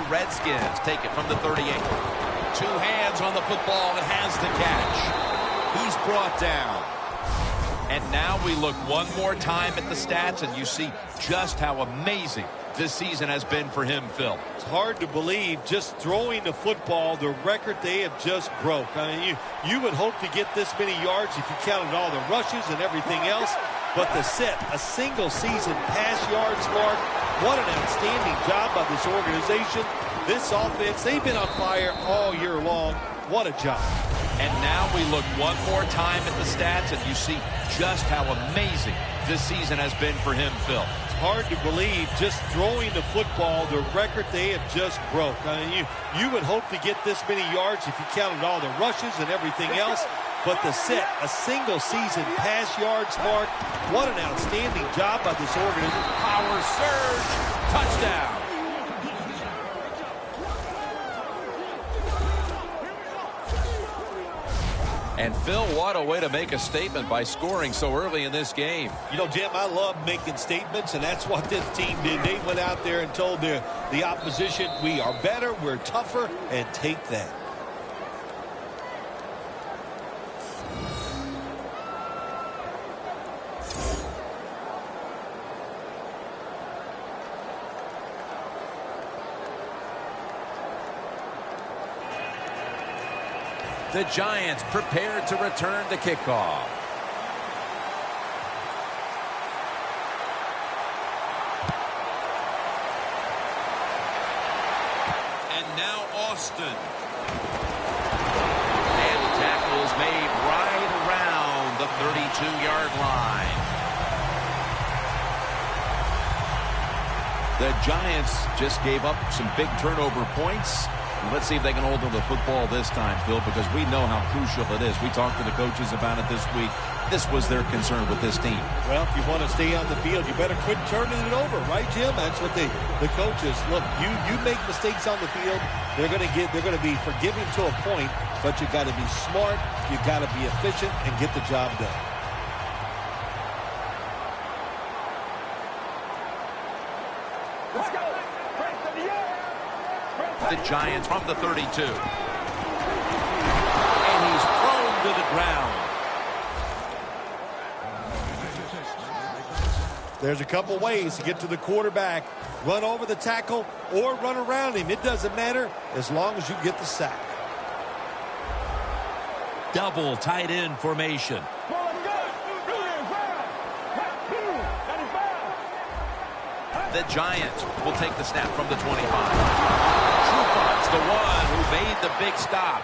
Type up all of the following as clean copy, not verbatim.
Redskins take it from the 38. Two hands on the football and has the catch. He's brought down. And now we look one more time at the stats, and you see just how amazing this season has been for him, Phil. It's hard to believe, just throwing the football, the record they have just broke. I mean, you would hope to get this many yards if you counted all the rushes and everything else. But to set a single season pass yards mark, what an outstanding job by this organization. This offense, they've been on fire all year long. What a job. And now we look one more time at the stats, and you see just how amazing this season has been for him, Phil. It's hard to believe, just throwing the football, the record they have just broke. I mean, you would hope to get this many yards if you counted all the rushes and everything else. But to set a single season pass yards mark, what an outstanding job by this organization. Power surge, touchdown. And Phil, what a way to make a statement by scoring so early in this game. You know, Jim, I love making statements, and that's what this team did. They went out there and told the opposition, we are better, we're tougher, and take that. The Giants prepared to return the kickoff. And now Austin. And the tackle is made right around the 32-yard line. The Giants just gave up some big turnover points. Let's see if they can hold on to the football this time, Phil, because we know how crucial it is. We talked to the coaches about it this week. This was their concern with this team. Well, if you want to stay on the field, you better quit turning it over, right, Jim? That's what the coaches look. You make mistakes on the field, they're going to be forgiving to a point, but you got to be smart, you got to be efficient, and get the job done. The Giants from the 32. And he's thrown to the ground. There's a couple ways to get to the quarterback. Run over the tackle or run around him. It doesn't matter as long as you get the sack. Double tight end formation. The Giants will take the snap from the 25. The one who made the big stop.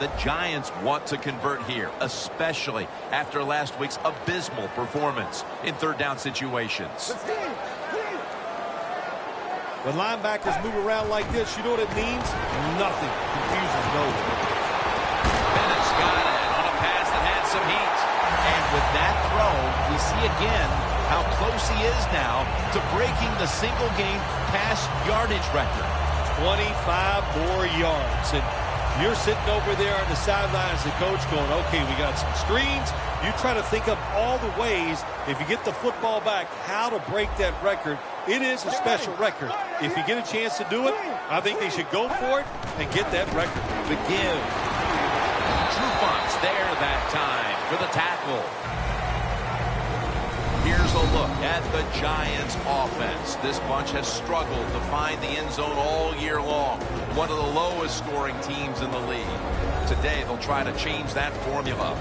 The Giants want to convert here, especially after last week's abysmal performance in third down situations. When linebackers move around like this, you know what it means? Nothing. Confusion's over. Bennett's got it on a pass that had some heat. And with that throw, we see again how close he is now to breaking the single-game pass yardage record. 25 more yards. And you're sitting over there on the sideline as the coach going, okay, we got some screens. You try to think of all the ways, if you get the football back, how to break that record. It is a special record. If you get a chance to do it, I think they should go for it and get that record. The give. Trufont's there that time for the tackle. Here's a look at the Giants offense. This bunch has struggled to find the end zone all year long. One of the lowest scoring teams in the league. Today they'll try to change that formula.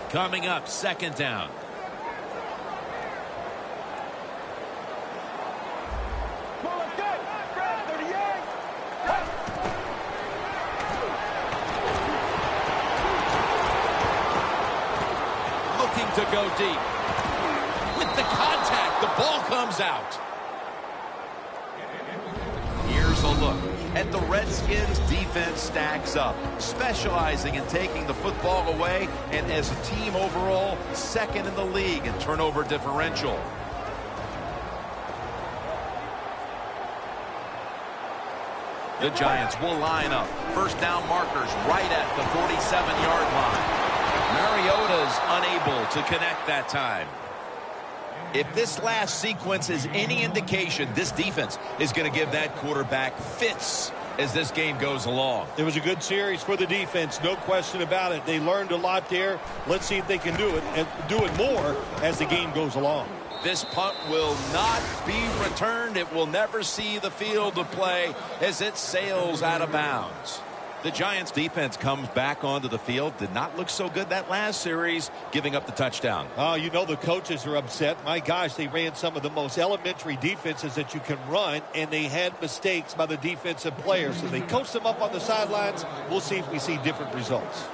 Coming up, second down. To go deep. With the contact, the ball comes out. Here's a look at the Redskins defense stacks up, specializing in taking the football away, and as a team overall, second in the league in turnover differential. The Giants will line up. First down markers right at the 47-yard line. Mariota's unable to connect that time. If this last sequence is any indication, this defense is going to give that quarterback fits as this game goes along. It was a good series for the defense, no question about it. They learned a lot there. Let's see if they can do it and do it more as the game goes along. This punt will not be returned. It will never see the field of play as it sails out of bounds. The Giants defense comes back onto the field. Did not look so good that last series, giving up the touchdown. Oh, you know the coaches are upset. My gosh, they ran some of the most elementary defenses that you can run, and they had mistakes by the defensive players. So they coached them up on the sidelines. We'll see if we see different results.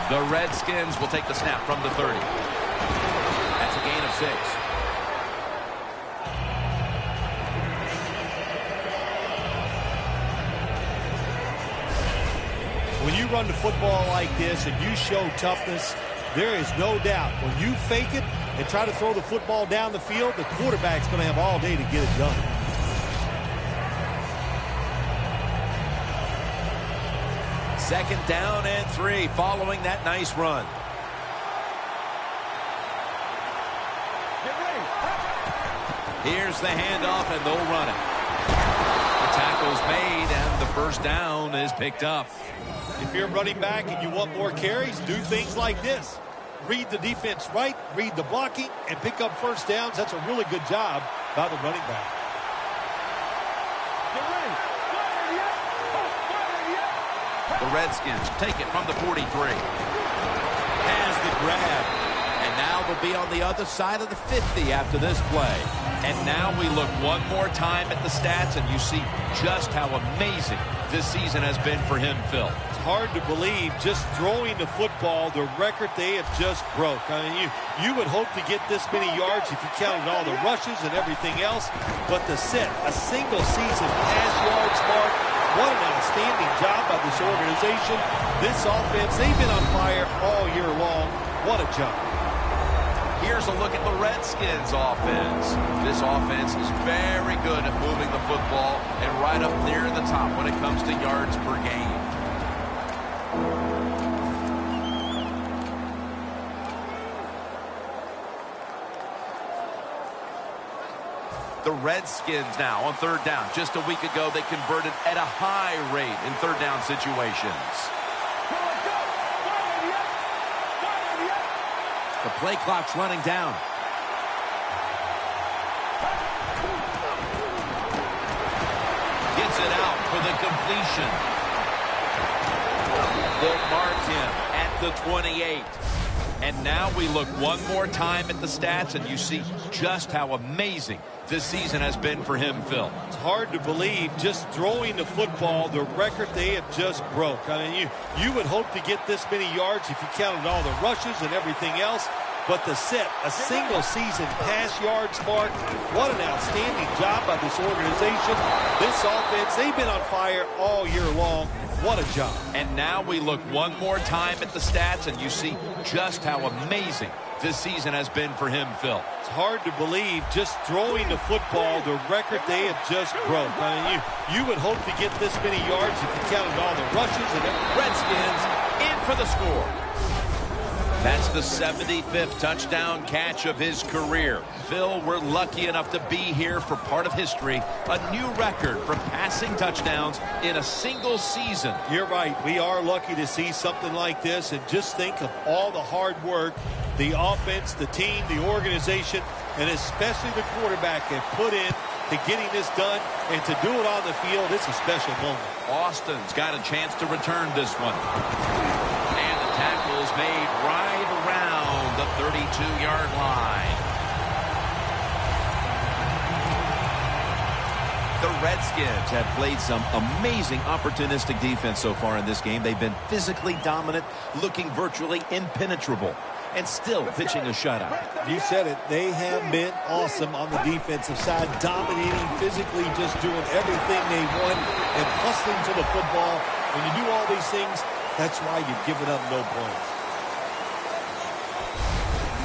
The Redskins will take the snap from the 30. That's a gain of 6. When you run the football like this and you show toughness, there is no doubt when you fake it and try to throw the football down the field, the quarterback's going to have all day to get it done. Second down and 3 following that nice run. Here's the handoff, and they'll run it. The tackle's made, and the first down is picked up. If you're running back and you want more carries, do things like this. Read the defense right, read the blocking, and pick up first downs. That's a really good job by the running back. The Redskins take it from the 43. Has the grab. And now they'll be on the other side of the 50 after this play. And now we look one more time at the stats, and you see just how amazing this season has been for him, Phil. It's hard to believe, just throwing the football, the record they have just broke. I mean, you would hope to get this many yards if you counted all the rushes and everything else. But to set a single season pass yards mark, what an outstanding job by this organization. This offense, they've been on fire all year long. What a job. Here's a look at the Redskins offense. This offense is very good at moving the football and right up near the top when it comes to yards per game. The Redskins now on third down. Just a week ago, they converted at a high rate in third down situations. The play clock's running down. Gets it out for the completion. They'll mark him at the 28. And now we look one more time at the stats, and you see just how amazing this season has been for him, Phil. It's hard to believe, just throwing the football, the record they have just broke. I mean, you would hope to get this many yards if you counted all the rushes and everything else. But to set a single season pass yards mark, what an outstanding job by this organization. This offense, they've been on fire all year long. What a job. And now we look one more time at the stats, and you see just how amazing this season has been for him, Phil. It's hard to believe, just throwing the football, the record they have just broke. I mean, you would hope to get this many yards if you counted all the rushes and Redskins in for the score. That's the 75th touchdown catch of his career. Phil, we're lucky enough to be here for part of history, a new record for passing touchdowns in a single season. You're right. We are lucky to see something like this, and just think of all the hard work the offense, the team, the organization, and especially the quarterback have put in to getting this done, and to do it on the field. It's a special moment. Austin's got a chance to return this one. And the tackle's made right around the 32-yard line. The Redskins have played some amazing opportunistic defense so far in this game. They've been physically dominant, looking virtually impenetrable, and still pitching a shutout. You said it. They have been awesome on the defensive side, dominating physically, just doing everything they want and hustling to the football. When you do all these things, that's why you've given up no points.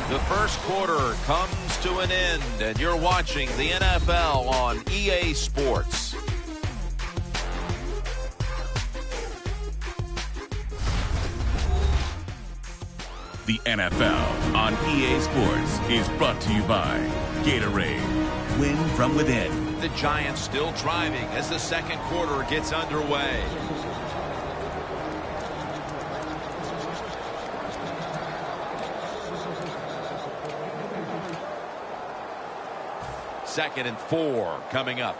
The first quarter comes to an end, and you're watching the NFL on EA Sports. The NFL on EA Sports is brought to you by Gatorade. Win from within. The Giants still driving as the second quarter gets underway. Second and 4 coming up.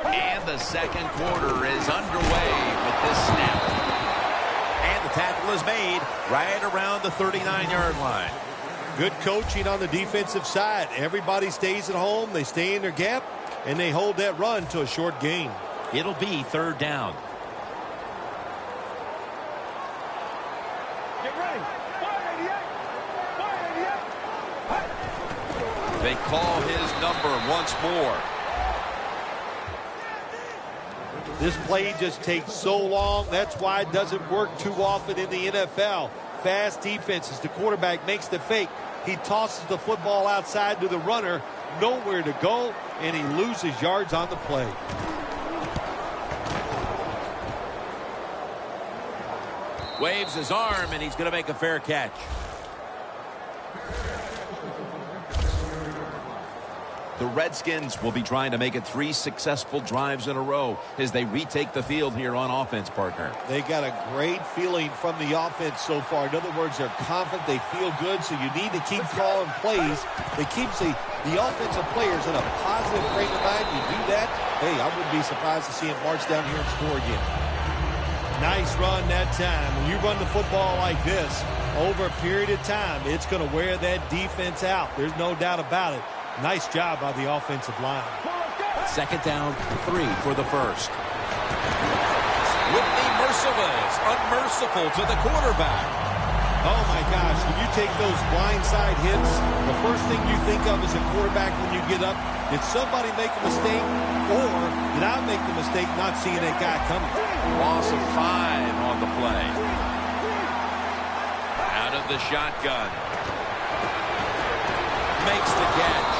And the second quarter is underway with this snap. And the tackle is made right around the 39-yard line. Good coaching on the defensive side. Everybody stays at home. They stay in their gap, and they hold that run to a short gain. It'll be third down. They call his number once more. This play just takes so long. That's why it doesn't work too often in the NFL. Fast defenses. The quarterback makes the fake. He tosses the football outside to the runner. Nowhere to go, and he loses yards on the play. Waves his arm, and he's going to make a fair catch. The Redskins will be trying to make it 3 successful drives in a row as they retake the field here on offense, partner. They got a great feeling from the offense so far. In other words, they're confident, they feel good, so you need to keep calling plays. They keep the offensive players in a positive frame of mind. You do that, hey, I wouldn't be surprised to see them march down here and score again. Nice run that time. When you run the football like this, over a period of time, it's going to wear that defense out. There's no doubt about it. Nice job by the offensive line. Second down, 3 for the first. Whitney Merciless, unmerciful to the quarterback. Oh, my gosh. When you take those blindside hits, the first thing you think of as a quarterback when you get up, did somebody make a mistake, or did I make the mistake not seeing that guy coming? Loss of 5 on the play. Out of the shotgun. Makes the catch.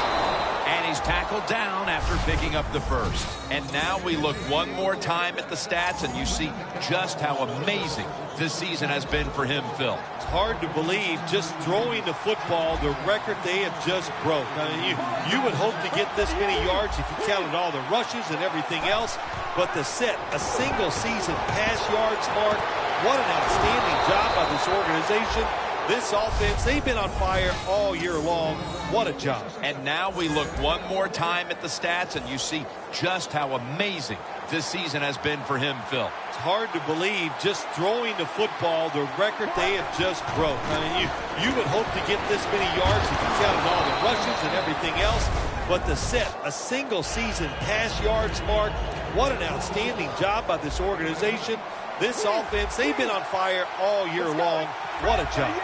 And he's tackled down after picking up the first. And now we look one more time at the stats, and you see just how amazing this season has been for him, Phil. It's hard to believe, just throwing the football, the record they have just broke. I mean, you would hope to get this many yards if you counted all the rushes and everything else. But to set a single season pass yards mark, what an outstanding job by this organization. This offense, they've been on fire all year long. What a job. And now we look one more time at the stats, and you see just how amazing this season has been for him, Phil. It's hard to believe, just throwing the football, the record they have just broke. I mean, you would hope to get this many yards if you counted all the rushes and everything else. But to set a single season pass yards mark, what an outstanding job by this organization. This offense, they've been on fire all year long. What a job.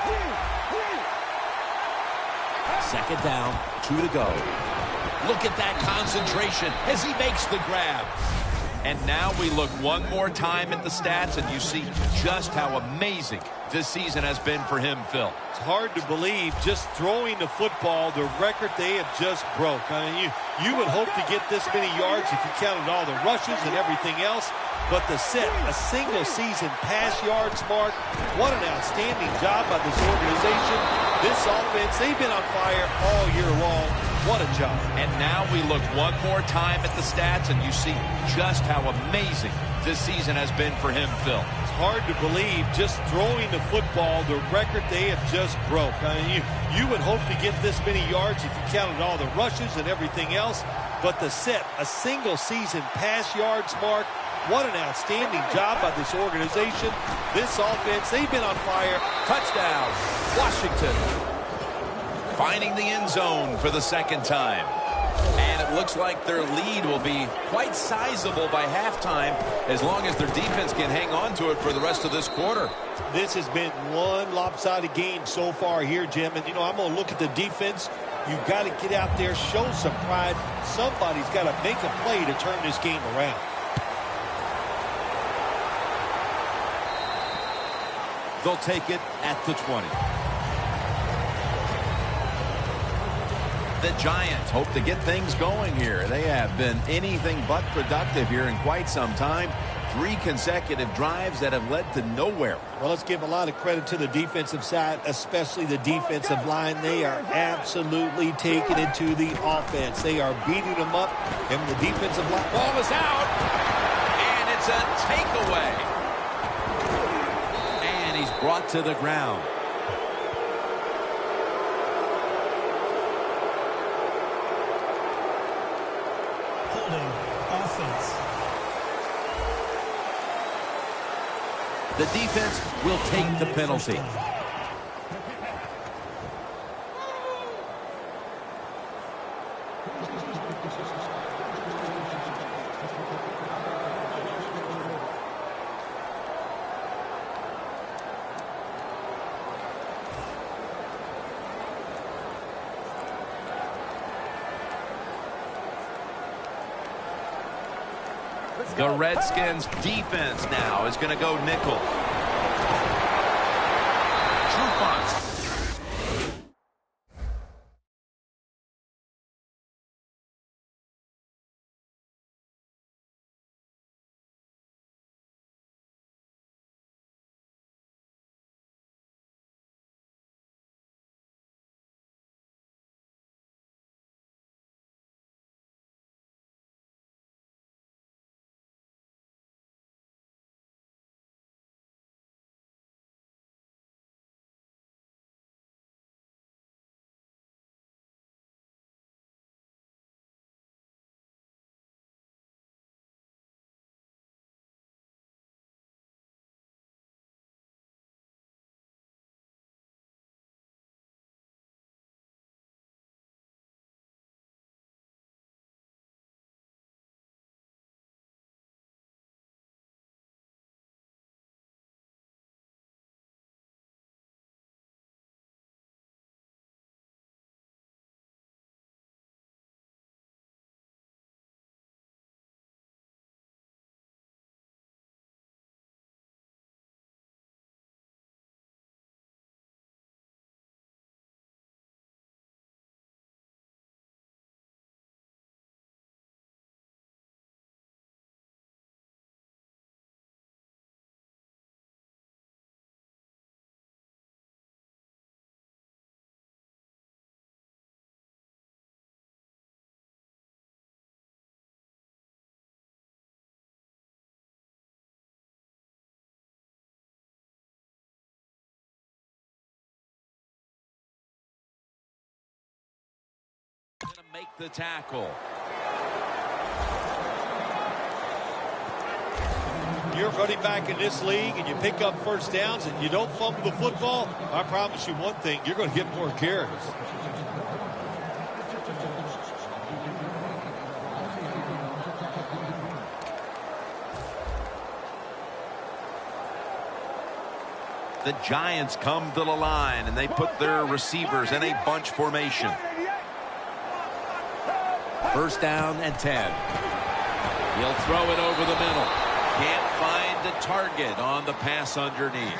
Second down, 2 to go. Look at that concentration as he makes the grab. And now we look one more time at the stats, and you see just how amazing this season has been for him, Phil. It's hard to believe, just throwing the football, the record they have just broke. I mean, you would hope to get this many yards if you counted all the rushes and everything else. But to set a single season pass yards mark, what an outstanding job by this organization. This offense, they've been on fire all year long. What a job. And now we look one more time at the stats, and you see just how amazing this season has been for him, Phil. It's hard to believe, just throwing the football, the record they have just broke. I mean, you would hope to get this many yards if you counted all the rushes and everything else. But to set a single season pass yards mark, what an outstanding job by this organization. This offense, they've been on fire. Touchdown, Washington. Finding the end zone for the second time. And it looks like their lead will be quite sizable by halftime as long as their defense can hang on to it for the rest of this quarter. This has been one lopsided game so far here, Jim. And, you know, I'm going to look at the defense. You've got to get out there, show some pride. Somebody's got to make a play to turn this game around. They'll take it at the 20. The Giants hope to get things going here. They have been anything but productive here in quite some time. 3 consecutive drives that have led to nowhere. Well, let's give a lot of credit to the defensive side, especially the defensive line. They are absolutely taking it to the offense. They are beating them up, and the defensive line. Ball is out, and it's a takeaway. And he's brought to the ground. Holding offense. The defense will take the penalty. The Redskins defense now is going to go nickel. Going to make the tackle. You're running back in this league and you pick up first downs and you don't fumble the football, I promise you one thing, you're going to get more carries. The Giants come to the line and they put their receivers in a bunch formation. First down and 10. He'll throw it over the middle. Can't find a target on the pass underneath.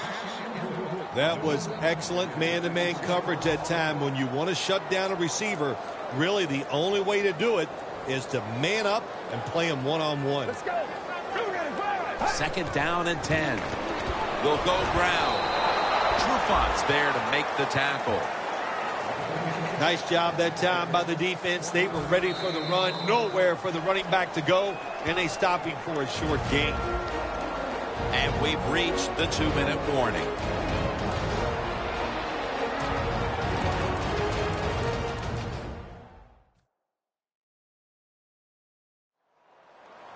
That was excellent man-to-man coverage that time. When you want to shut down a receiver, really the only way to do it is to man up and play him one-on-one. Let's go. Second down and 10. They'll go ground. Trufont's there to make the tackle. Nice job that time by the defense. They were ready for the run. Nowhere for the running back to go. And they stop him for a short gain. And we've reached the 2-minute warning.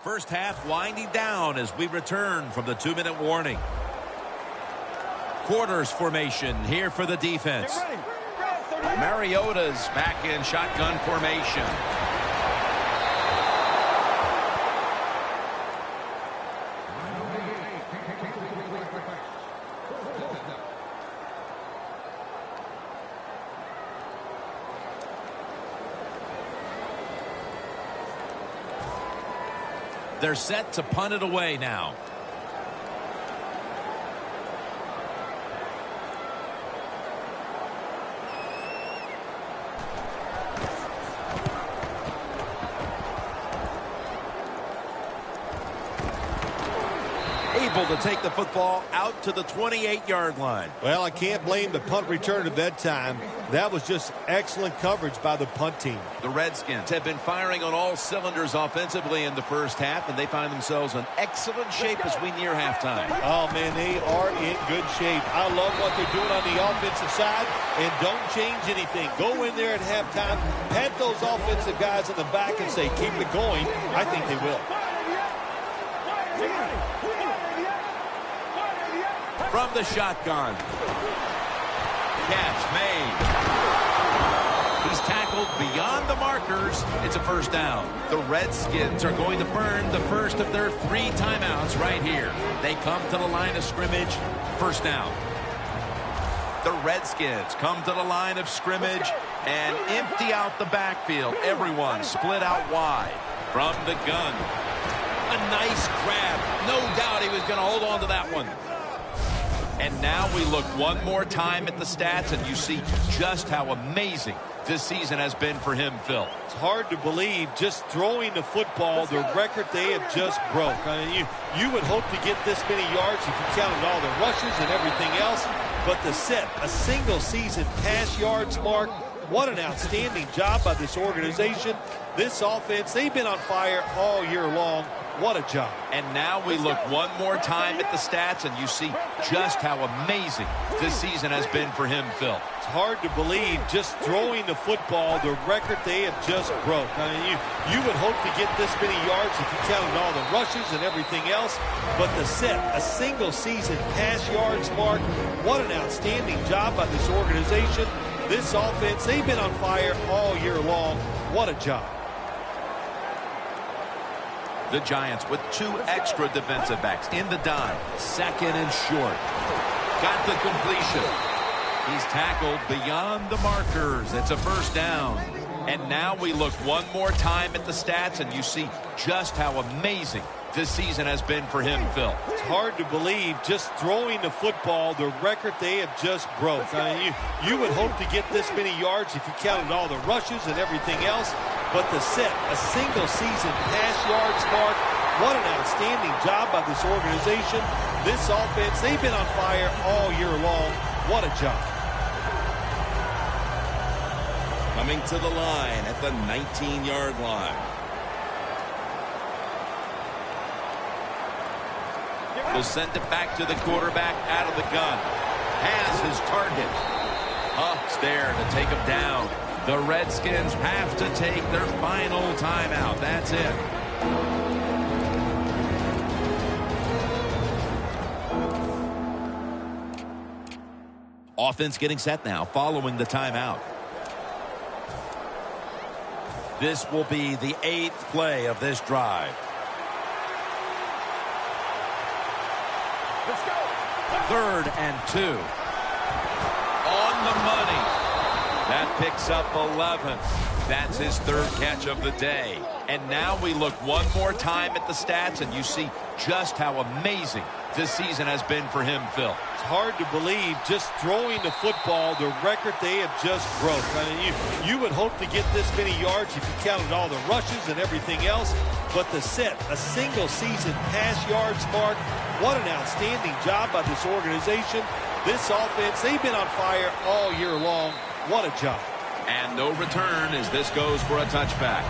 First half winding down as we return from the 2-minute warning. Quarters formation here for the defense. Mariota's back in shotgun formation. They're set to punt it away now. Able to take the football out to the 28-yard line. Well, I can't blame the punt return at that time. That was just excellent coverage by the punt team. The Redskins have been firing on all cylinders offensively in the first half, and they find themselves in excellent shape as we near halftime. Oh, man, they are in good shape. I love what they're doing on the offensive side, and don't change anything. Go in there at halftime, pat those offensive guys in the back and say, keep it going. I think they will. From the shotgun. Catch made. He's tackled beyond the markers. It's a first down. The Redskins are going to burn the first of their 3 timeouts right here. They come to the line of scrimmage. First down. The Redskins come to the line of scrimmage and empty out the backfield. Everyone split out wide. From the gun. A nice grab. No doubt he was going to hold on to that one. And now we look one more time at the stats, and you see just how amazing this season has been for him, Phil. It's hard to believe, just throwing the football, the record they have just broke. I mean, you would hope to get this many yards if you counted all the rushes and everything else, but to set a single-season pass yards mark, what an outstanding job by this organization. This offense, they've been on fire all year long. What a job. And now we look one more time at the stats, and you see just how amazing this season has been for him, Phil. It's hard to believe, just throwing the football, the record they have just broke. I mean, you would hope to get this many yards if you counted all the rushes and everything else, but to set a single-season pass yards mark, what an outstanding job by this organization. This offense, they've been on fire all year long. What a job. The Giants with 2 extra defensive backs in the dime. Second and short. Got the completion. He's tackled beyond the markers. It's a first down. And now we look one more time at the stats, and you see just how amazing this season has been for him, Phil. It's hard to believe, just throwing the football, the record they have just broke. I mean, you would hope to get this many yards if you counted all the rushes and everything else, but to set a single-season pass yards mark, what an outstanding job by this organization. This offense, they've been on fire all year long. What a job. Coming to the line at the 19-yard line. Will send it back to the quarterback out of the gun. Has his target. Huck's there to take him down. The Redskins have to take their final timeout. That's it. Offense getting set now following the timeout. This will be the 8th play of this drive. Let's go. 3rd and 2. On the money. That picks up 11. That's his 3rd catch of the day. And now we look one more time at the stats, and you see just how amazing this season has been for him, Phil. It's hard to believe, just throwing the football, the record they have just broke. I mean, you would hope to get this many yards if you counted all the rushes and everything else, but to set a single-season pass yards mark, what an outstanding job by this organization. This offense, they've been on fire all year long. What a job. And no return as this goes for a touchback.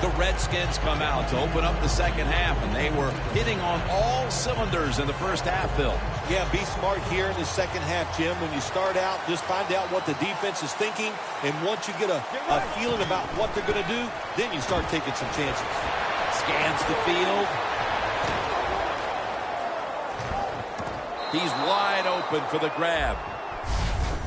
The Redskins come out to open up the second half, and they were hitting on all cylinders in the first half, Phil. Yeah, be smart here in the second half, Jim. When you start out, just find out what the defense is thinking, and once you get a feeling about what they're going to do, then you start taking some chances. Scans the field. He's wide open for the grab.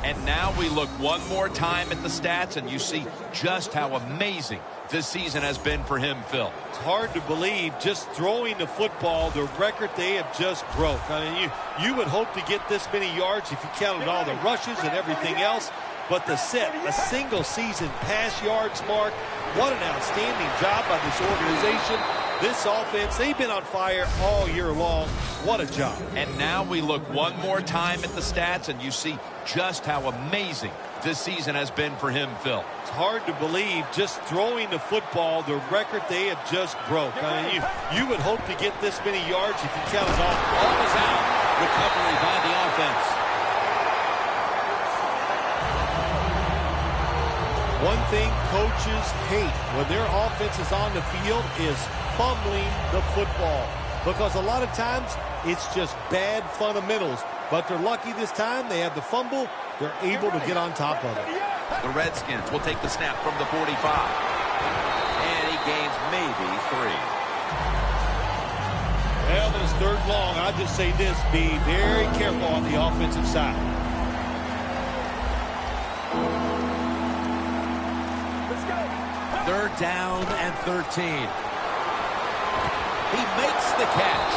And now we look one more time at the stats, and you see just how amazing this season has been for him, Phil. It's hard to believe, just throwing the football, the record they have just broke. I mean, you would hope to get this many yards if you counted all the rushes and everything else, but to set a single-season pass yards mark, what an outstanding job by this organization. This offense, they've been on fire all year long. What a job. And now we look one more time at the stats, and you see just how amazing this season has been for him, Phil. It's hard to believe, just throwing the football, the record they have just broke. I mean, you would hope to get this many yards if you count it all. Ball is out. Recovery by the offense. One thing coaches hate when their offense is on the field is fumbling the football, because a lot of times it's just bad fundamentals. But they're lucky this time. They have the fumble. They're able to get on top of it. The Redskins will take the snap from the 45. And he gains maybe 3. Well, this third long, I just say this, be very careful on the offensive side. Third down and 13. He makes the catch.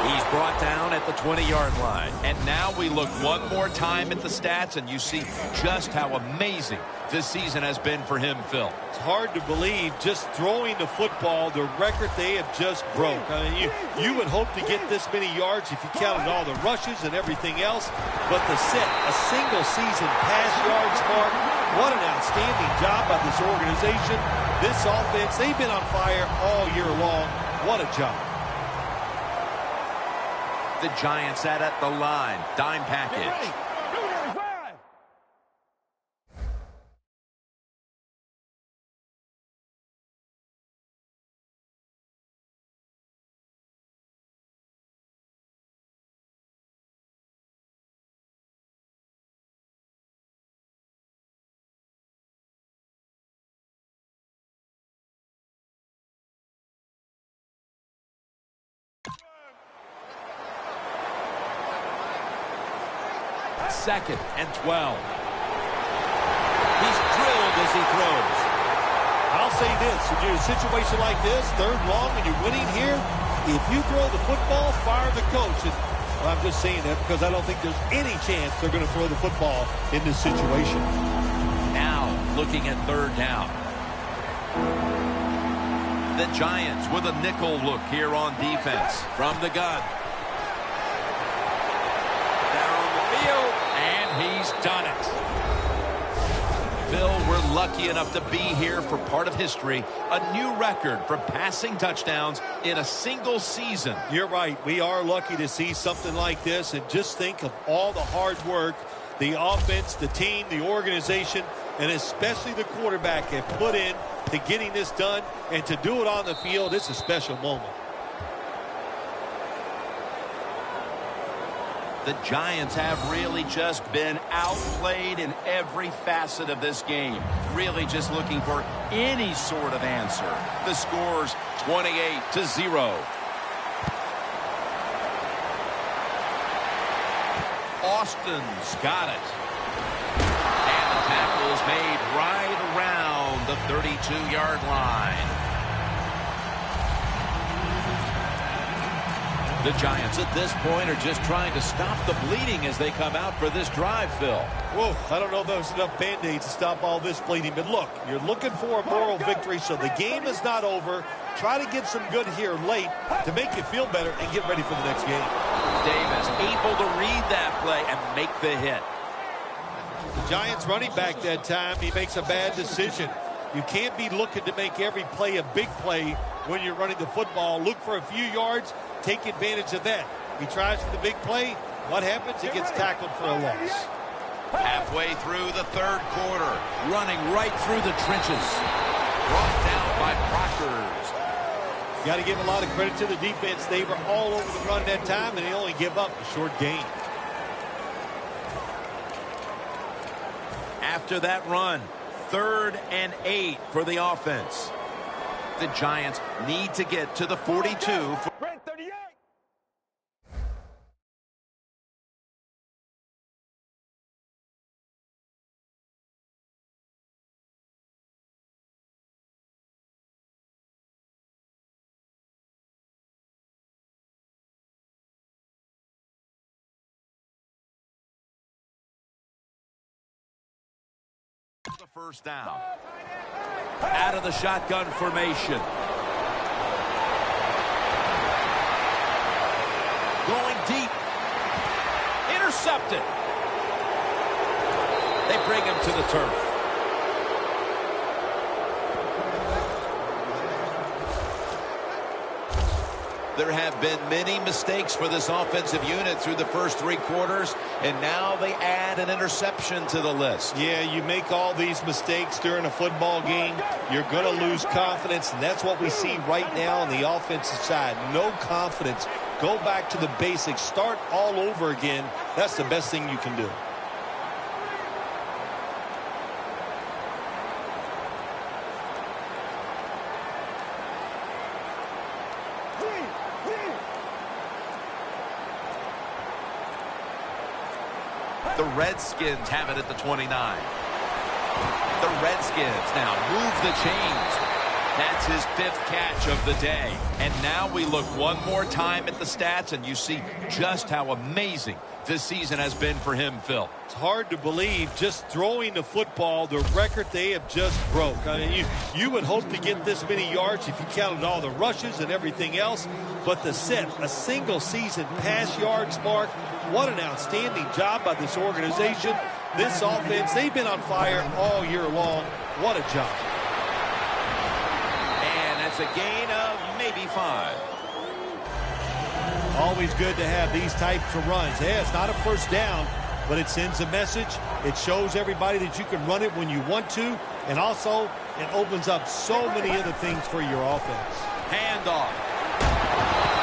He's brought down at the 20-yard line. And now we look one more time at the stats, and you see just how amazing this season has been for him, Phil. It's hard to believe, just throwing the football, the record they have just broke. I mean, you would hope to get this many yards if you counted all the rushes and everything else. But to set a single-season pass yards mark, what an outstanding job by this organization. This offense, they've been on fire all year long. What a job. The Giants at the line. Dime package. Second and 12. He's drilled as he throws. I'll say this, if you're in a situation like this, third long and you're winning here, if you throw the football, fire the coach. And I'm just saying that because I don't think there's any chance they're going to throw the football in this situation. Now looking at third down. The Giants with a nickel look here on defense from the gun. He's done it. Phil, we're lucky enough to be here for part of history, a new record for passing touchdowns in a single season. You're right. We are lucky to see something like this, and just think of all the hard work the offense, the team, the organization, and especially the quarterback have put in to getting this done, and to do it on the field, it's a special moment. The Giants have really just been outplayed in every facet of this game. Really just looking for any sort of answer. The score's 28-0. Austin's got it. And the tackle is made right around the 32-yard line. The Giants at this point are just trying to stop the bleeding as they come out for this drive, Phil. Whoa, I don't know if there's enough Band-Aids to stop all this bleeding, but look, you're looking for a moral victory, so the game is not over. Try to get some good here late to make you feel better and get ready for the next game. Davis able to read that play and make the hit. The Giants running back that time, he makes a bad decision. You can't be looking to make every play a big play when you're running the football. Look for a few yards. Take advantage of that. He tries for the big play. What happens? He gets tackled for a loss. Halfway through the third quarter, running right through the trenches. Brought down by Proctors. Got to give a lot of credit to the defense. They were all over the run that time, and they only give up a short gain. After that run, 3rd and 8 for the offense. The Giants need to get to the 42. the first down. Out of the shotgun formation. Going deep. Intercepted. They bring him to the turf. There have been many mistakes for this offensive unit through the first 3 quarters, and now they add an interception to the list. Yeah, you make all these mistakes during a football game, you're going to lose confidence, and that's what we see right now on the offensive side. No confidence. Go back to the basics. Start all over again. That's the best thing you can do. The Redskins have it at the 29. The Redskins now move the chains. That's his 5th catch of the day. And now we look one more time at the stats, and you see just how amazing this season has been for him, Phil. It's hard to believe, just throwing the football, the record they have just broke. I mean, you would hope to get this many yards if you counted all the rushes and everything else. But to set a single season pass yards mark, what an outstanding job by this organization. This offense, they've been on fire all year long. What a job. And that's a gain of maybe 5. Always good to have these types of runs. Yeah, it's not a first down, but it sends a message. It shows everybody that you can run it when you want to, and also it opens up so many other things for your offense. Handoff.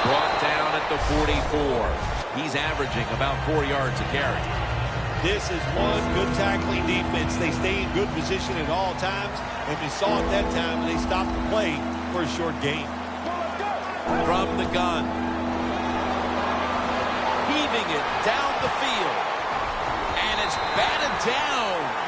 Brought down at the 44. He's averaging about 4 yards a carry. This is one good tackling defense. They stay in good position at all times, and we saw it that time when they stopped the play for a short gain. From the gun. Heaving it down the field. And it's batted down.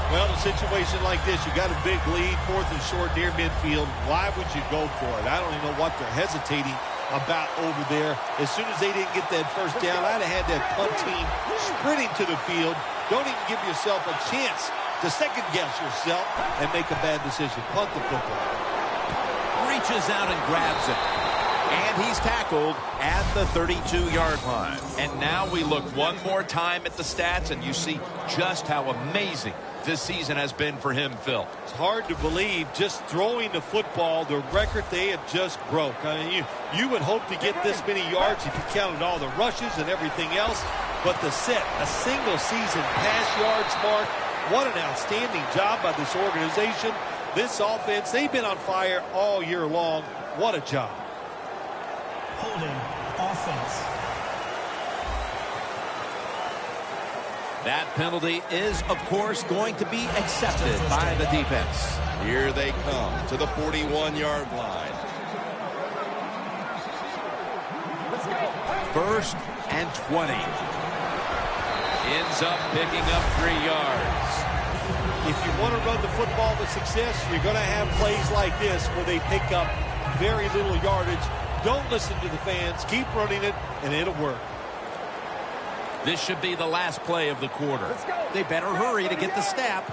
Well, in a situation like this, you got a big lead, 4th and short near midfield. Why would you go for it? I don't even know what they're hesitating about over there. As soon as they didn't get that first down, I'd have had that punt team sprinting to the field. Don't even give yourself a chance to second-guess yourself and make a bad decision. Punt the football. Reaches out and grabs it. And he's tackled at the 32-yard line. And now we look one more time at the stats, and you see just how amazing this season has been for him, Phil. It's hard to believe, just throwing the football, the record they have just broke. I mean, you would hope to get this many yards if you counted all the rushes and everything else. But to set a single season pass yards mark, what an outstanding job by this organization. This offense, they've been on fire all year long. What a job. Holding offense. That penalty is, of course, going to be accepted by the defense. Here they come to the 41-yard line. Let's go. 1st and 20. Ends up picking up 3 yards. If you want to run the football with success, you're going to have plays like this where they pick up very little yardage. Don't listen to the fans. Keep running it, and it'll work. This should be the last play of the quarter. They better hurry to get the snap.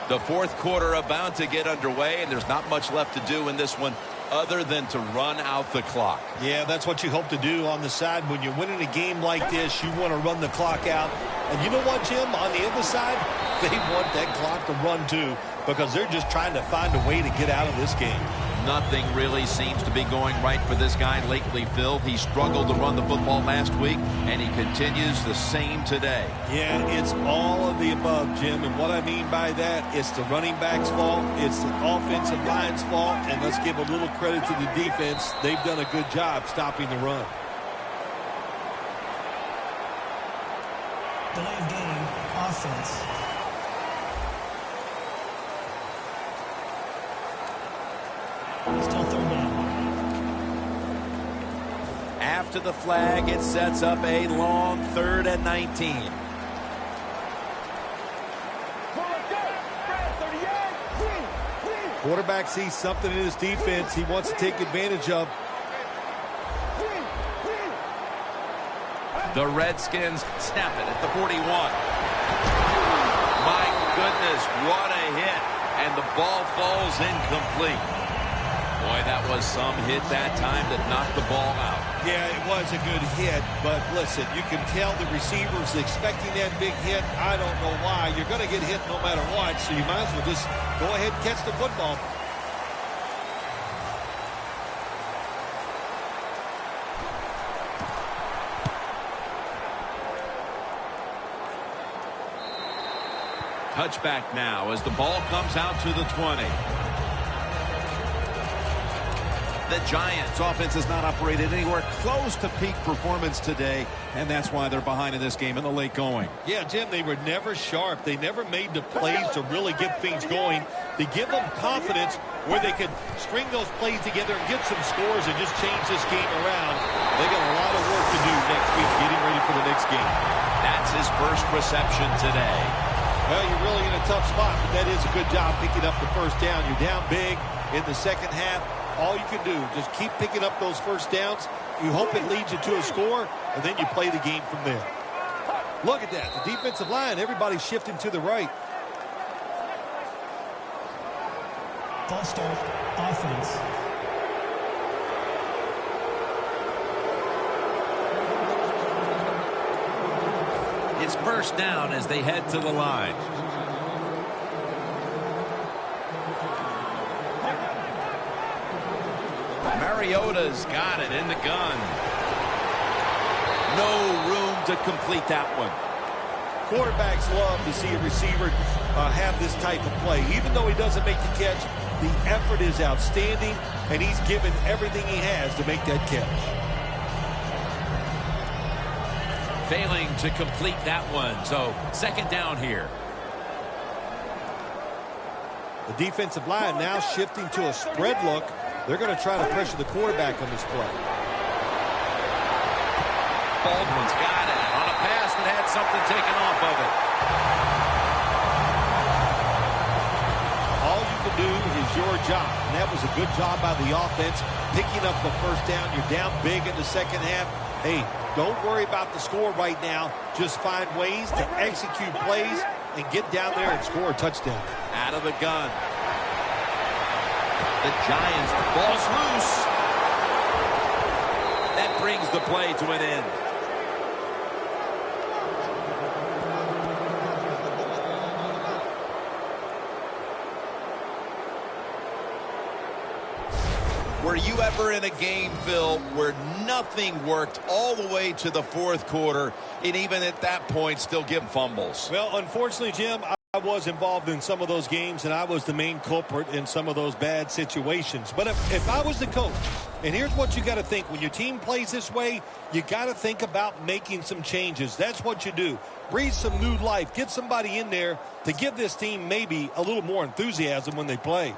The 4th quarter about to get underway, and there's not much left to do in this one other than to run out the clock. Yeah, that's what you hope to do on the side. When you're winning a game like this, you want to run the clock out. And you know what, Jim? On the other side, they want that clock to run too, because they're just trying to find a way to get out of this game. Nothing really seems to be going right for this guy lately, Phil. He struggled to run the football last week, and he continues the same today. Yeah, it's all of the above, Jim. And what I mean by that, it's the running back's fault, it's the offensive line's fault, and let's give a little credit to the defense. They've done a good job stopping the run. Delayed game offense. Still 3rd down. After the flag, it sets up a long 3rd and 19. Quarterback sees something in his defense he wants to take advantage of. The Redskins snap it at the 41. My goodness, what a hit. And the ball falls incomplete. Boy, that was some hit that time that knocked the ball out. Yeah, it was a good hit, but listen, you can tell the receiver's expecting that big hit. I don't know why. You're going to get hit no matter what, so you might as well just go ahead and catch the football. Touchback now as the ball comes out to the 20. The Giants offense has not operated anywhere close to peak performance today, and that's why they're behind in this game in the late going. Yeah, Jim, they were never sharp. They never made the plays to really get things going, to give them confidence where they could string those plays together and get some scores and just change this game around. They got a lot of work to do next week getting ready for the next game. That's his first reception today. Well, you're really in a tough spot, but that is a good job picking up the first down. You're down big in the second half. All you can do, just keep picking up those first downs. You hope it leads you to a score, and then you play the game from there. Look at that. The defensive line, everybody's shifting to the right. False start, offense. It's first down as they head to the line. Mariota's got it in the gun. No room to complete that one. Quarterbacks love to see a receiver have this type of play. Even though he doesn't make the catch, the effort is outstanding, and he's given everything he has to make that catch. Failing to complete that one, so second down here. The defensive line now shifting to a spread look. They're going to try to pressure the quarterback on this play. Baldwin's got it on a pass that had something taken off of it. All you can do is your job, and that was a good job by the offense, picking up the first down. You're down big in the second half. Hey, don't worry about the score right now. Just find ways to execute plays and get down there and score a touchdown. Out of the gun. The Giants, the ball's loose. That brings the play to an end. Were you ever in a game, Phil, where nothing worked all the way to the fourth quarter, and even at that point still give fumbles? Well, unfortunately, Jim, I was involved in some of those games, and I was the main culprit in some of those bad situations. But if I was the coach, and here's what you got to think. When your team plays this way, you got to think about making some changes. That's what you do. Breathe some new life. Get somebody in there to give this team maybe a little more enthusiasm when they play.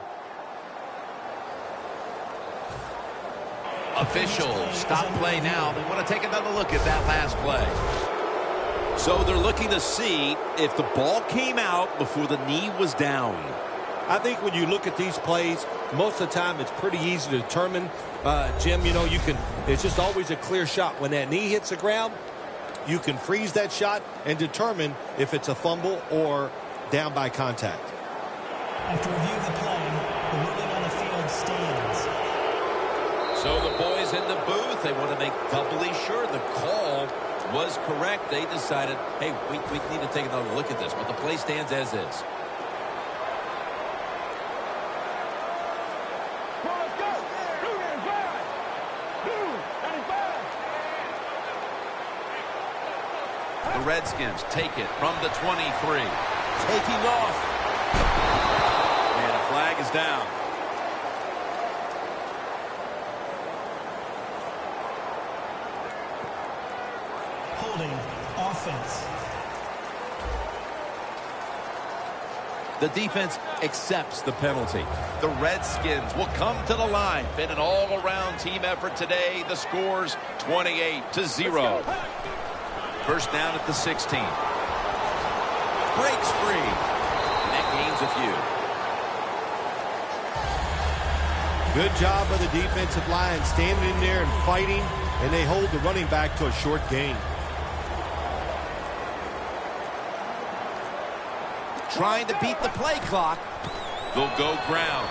Officials stop play now. They want to take another look at that last play. So they're looking to see if the ball came out before the knee was down. I think when you look at these plays, most of the time it's pretty easy to determine. Jim, you know, it's just always a clear shot. When that knee hits the ground, you can freeze that shot and determine if it's a fumble or down by contact. After reviewing the play, the ruling on the field stands. So the boys in the booth, they want to make doubly sure the call was correct. They decided, hey, we need to take another look at this, but the play stands as is. Well, let's go. 2 The Redskins take it from the 23. Taking off. And a flag is down. Holding, offense. The defense accepts the penalty. The Redskins will come to the line. Been an all-around team effort today. The score's 28-0. First down at the 16. Breaks free. And that gains a few. Good job by the defensive line standing in there and fighting, and they hold the running back to a short gain. trying to beat the play clock. They'll go ground.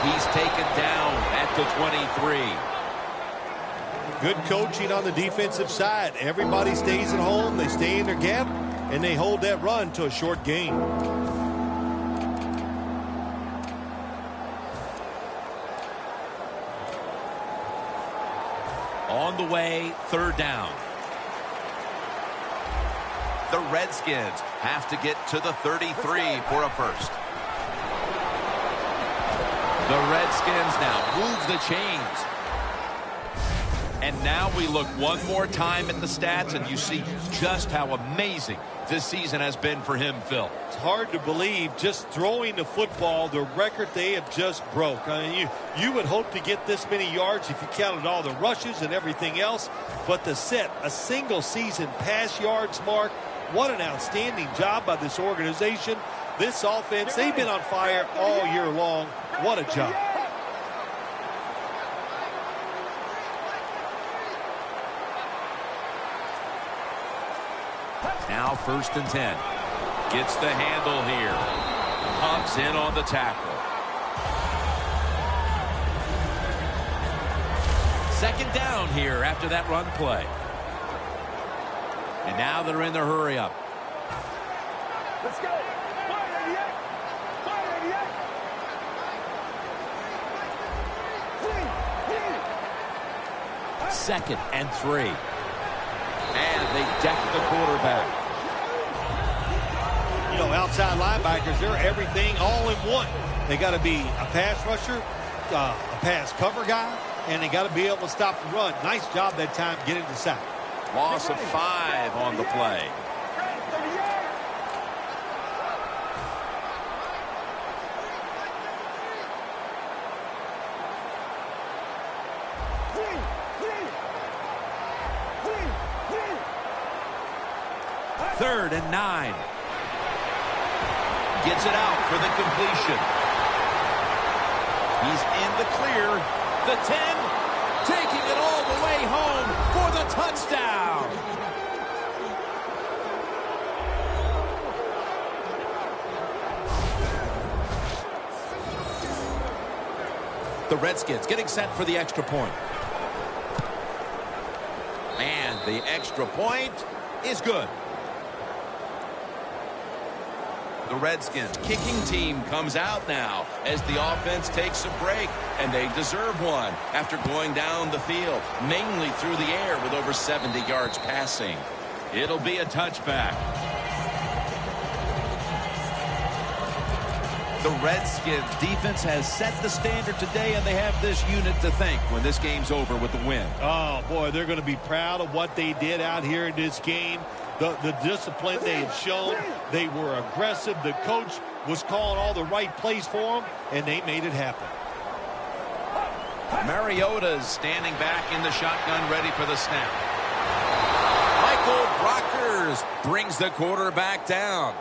He's taken down at the 23. Good coaching on the defensive side. Everybody stays at home. They stay in their gap, and they hold that run to a short gain. On the way, third down. The Redskins have to get to the 33 for a first. The Redskins now move the chains. And now we look one more time at the stats, and you see just how amazing this season has been for him, Phil. It's hard to believe, just throwing the football, the record they have just broke. I mean, you would hope to get this many yards if you counted all the rushes and everything else. But to set a single season pass yards mark, what an outstanding job by this organization. This offense, they've been on fire all year long. What a job. Now 1st and 10. Gets the handle here. Pumps in on the tackle. 2nd down here after that run play. And now they're in the hurry up. Let's go. 2nd and 3. And they deck the quarterback. You know, outside linebackers, they're everything all in one. They got to be a pass rusher, a pass cover guy, and they got to be able to stop the run. Nice job that time getting the sack. Loss of 5 on the play. Third and 9. Gets it out for the completion. He's in the clear. The 10, taking it all the way home for the touchdown. The Redskins getting set for the extra point. And the extra point is good. The Redskins kicking team comes out now as the offense takes a break, and they deserve one after going down the field, mainly through the air with over 70 yards passing. It'll be a touchback. The Redskins defense has set the standard today, and they have this unit to thank when this game's over with the win. Oh, boy, they're going to be proud of what they did out here in this game. The discipline they have shown. They were aggressive. The coach was calling all the right plays for them, and they made it happen. Mariota's standing back in the shotgun, ready for the snap. Michael Brockers brings the quarterback down.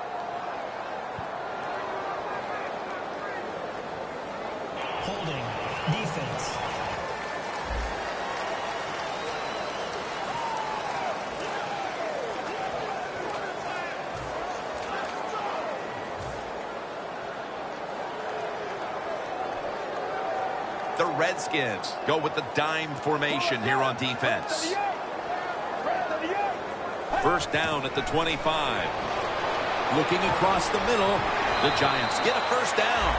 Holding. Defense. The Redskins go with the dime formation here on defense. First down at the 25. Looking across the middle. The Giants get a first down.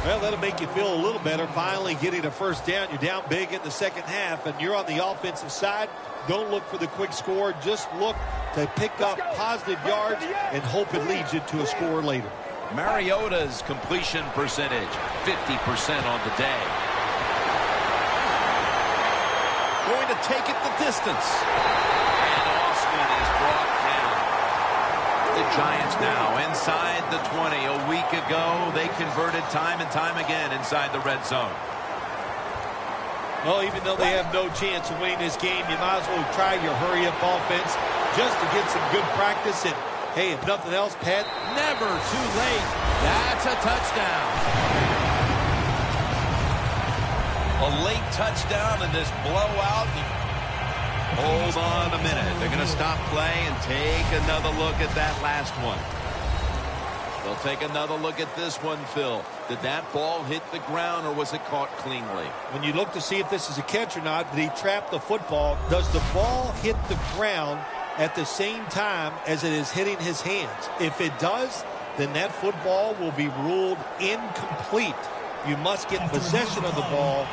Well, that'll make you feel a little better. Finally getting a first down. You're down big in the second half, and you're on the offensive side. Don't look for the quick score. Just look to pick up positive yards and hope it leads you to a score later. Mariota's completion percentage, 50% on the day. Going to take it the distance. And Austin is brought down. The Giants now inside the 20. A week ago, they converted time and time again inside the red zone. Well, even though they have no chance of winning this game, you might as well try your hurry-up offense just to get some good practice. And, hey, if nothing else, Pat, never too late. That's a touchdown. A late touchdown in this blowout. Hold on a minute. They're going to stop play and take another look at that last one. They'll take another look at this one, Phil. Did that ball hit the ground or was it caught cleanly? When you look to see if this is a catch or not, did he trap the football? Does the ball hit the ground at the same time as it is hitting his hands? If it does, then that football will be ruled incomplete. You must get possession of the ball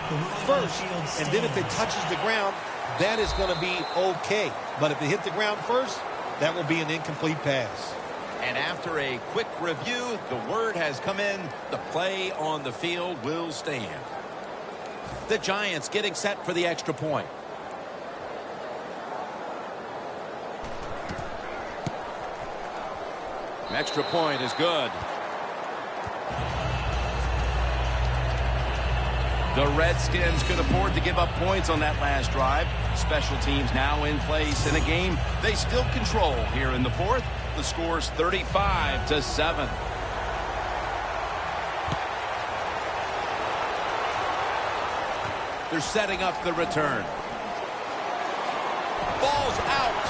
first, and then if it touches the ground, that is going to be okay. But if it hit the ground first, that will be an incomplete pass. And after a quick review, the word has come in. The play on the field will stand. The Giants getting set for the extra point. Extra point is good. The Redskins could afford to give up points on that last drive. Special teams now in place in a game they still control here in the fourth. The score's 35-7. They're setting up the return. Ball's out.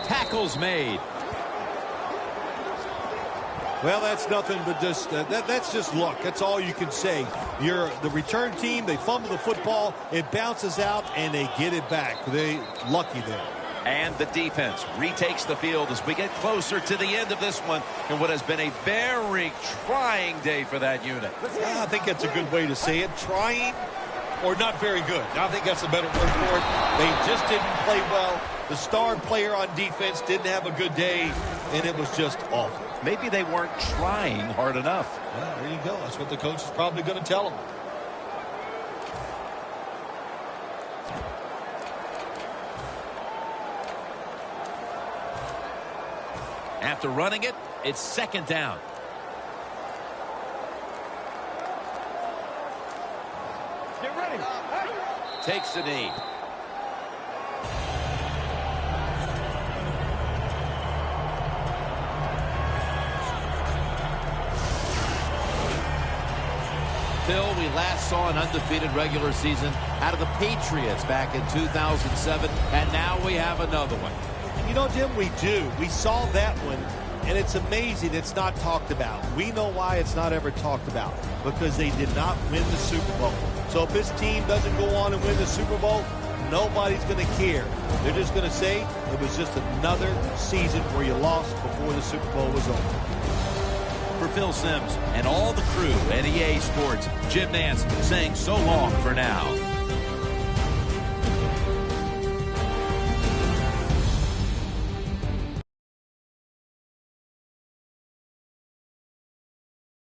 Tackles made. Well, that's nothing but just that's just luck. That's all you can say. You're the return team. They fumble the football. It bounces out, and they get it back. They lucky there. And the defense retakes the field as we get closer to the end of this one in what has been a very trying day for that unit. I think that's a good way to say it. Trying or not very good. I think that's a better word for it. They just didn't play well. The star player on defense didn't have a good day, and it was just awful. Maybe they weren't trying hard enough. Well, there you go. That's what the coach is probably going to tell them. After running it, it's second down. Get ready. Takes the knee. Phil, we last saw an undefeated regular season out of the Patriots back in 2007, and now we have another one. You know, Jim, we do. We saw that one, and it's amazing it's not talked about. We know why it's not ever talked about, because they did not win the Super Bowl. So if this team doesn't go on and win the Super Bowl, nobody's going to care. They're just going to say it was just another season where you lost before the Super Bowl was over. For Phil Simms and all the crew at EA Sports, Jim Nance saying so long for now.